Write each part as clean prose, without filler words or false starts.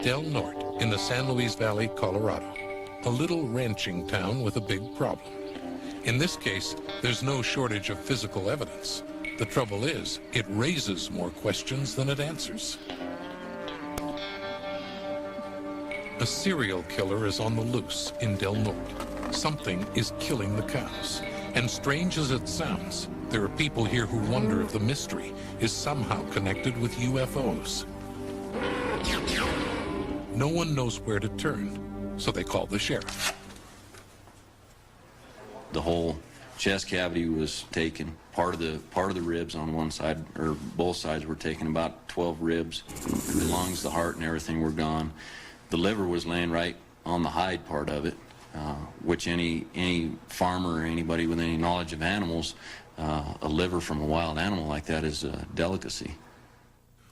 Del Norte in the San Luis Valley, Colorado. A little ranching town with a big problem. In this case, there's no shortage of physical evidence. The trouble is, it raises more questions than it answers. A serial killer is on the loose in Del Norte. Something is killing the cows. And strange as it sounds, there are people here who wonder if the mystery is somehow connected with UFOs. No one knows where to turn, so they call the sheriff. The whole chest cavity was taken. Part of the ribs on one side, or both sides, were taken. About 12 ribs. The lungs, the heart, and everything were gone. The liver was laying right on the hide part of it, which any farmer or anybody with any knowledge of animals, a liver from a wild animal like that is a delicacy.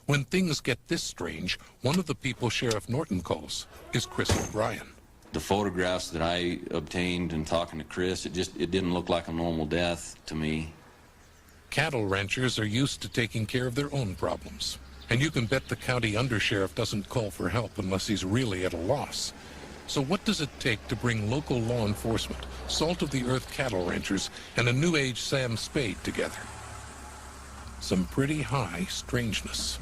When things get this strange, one of the people Sheriff Norton calls is Chris O'Brien. The photographs that I obtained in talking to Chris, it didn't look like a normal death to me. Cattle ranchers are used to taking care of their own problems. And you can bet the county undersheriff doesn't call for help unless he's really at a loss. So what does it take to bring local law enforcement, salt-of-the-earth cattle ranchers, and a New Age Sam Spade together? Some pretty high strangeness.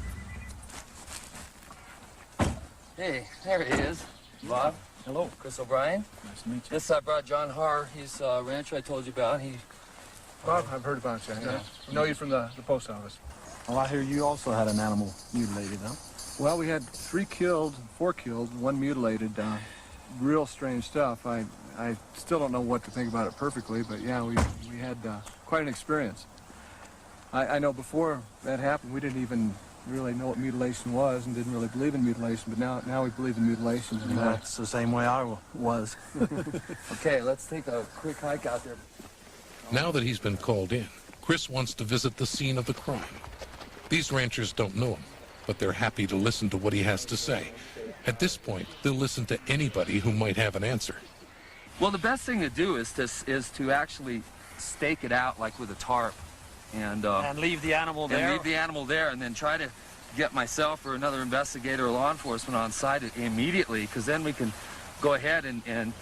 Hey, there he is. Bob. Hello. Chris O'Brien. Nice to meet you. This I brought John Haar. He's a rancher I told you about. Bob, I've heard about you. Yeah. I know you from the post office. Well, I hear you also had an animal mutilated, huh? Well, we had 4 killed, 1 mutilated. Real strange stuff. I still don't know what to think about it perfectly, but yeah, we had quite an experience. I know before that happened, we didn't even really know what mutilation was and didn't really believe in mutilation, but now we believe in mutilations. And That's the same way I was. Okay, let's take a quick hike out there. Now that he's been called in, Chris wants to visit the scene of the crime. These ranchers don't know him, but they're happy to listen to what he has to say. At this point, they'll listen to anybody who might have an answer. Well, the best thing to do is to actually stake it out, like with a tarp. And leave the animal there? And leave the animal there, and then try to get myself or another investigator or law enforcement on site immediately, because then we can go ahead and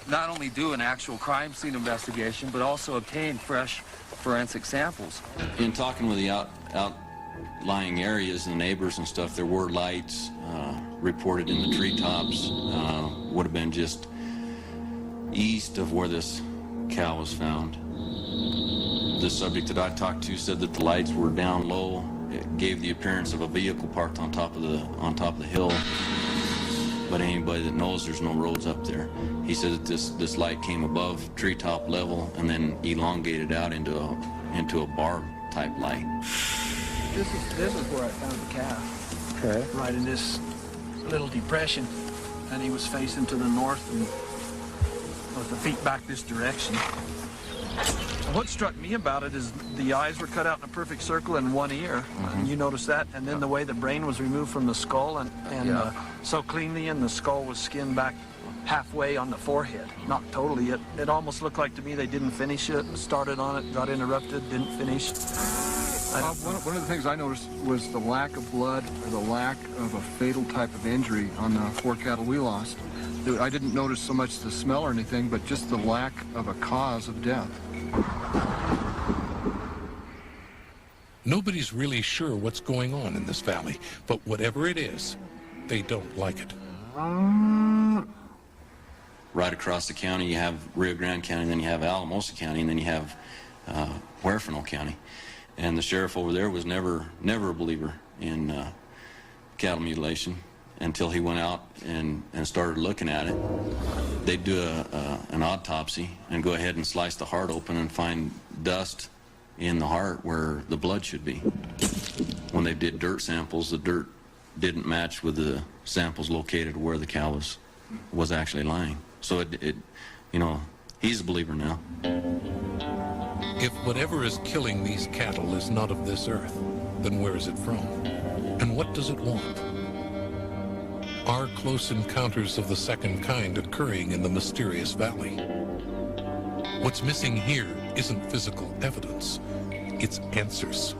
not only do an actual crime scene investigation, but also obtain fresh forensic samples. In talking with the outlying areas and the neighbors and stuff, there were lights reported in the treetops. Would have been just east of where this cow was found. The subject that I talked to said that the lights were down low. It gave the appearance of a vehicle parked on top of the hill. But anybody that knows, there's no roads up there. He said that this light came above treetop level and then elongated out into a barb type light. This is where I found the calf. Okay. Right in this little depression, and he was facing to the north and with the feet back this direction. What struck me about it is the eyes were cut out in a perfect circle in one ear. And you notice that, and then the way the brain was removed from the skull and so cleanly, and the skull was skinned back halfway on the forehead. Not totally. It almost looked like to me they didn't finish it, started on it, got interrupted, didn't finish. One of the things I noticed was the lack of blood, or the lack of a fatal type of injury on the 4 cattle we lost. I didn't notice so much the smell or anything, but just the lack of a cause of death. Nobody's really sure what's going on in this valley, but whatever it is, they don't like it. Right across the county, you have Rio Grande County, then you have Alamosa County, and then you have Huerfano County. And the sheriff over there was never a believer in cattle mutilation until he went out and started looking at it. They'd do an autopsy and go ahead and slice the heart open and find dust in the heart where the blood should be. When they did dirt samples, the dirt didn't match with the samples located where the cow was actually lying. So he's a believer now. If whatever is killing these cattle is not of this earth, then where is it from? And what does it want? Are close encounters of the second kind occurring in the mysterious valley? What's missing here isn't physical evidence, it's answers.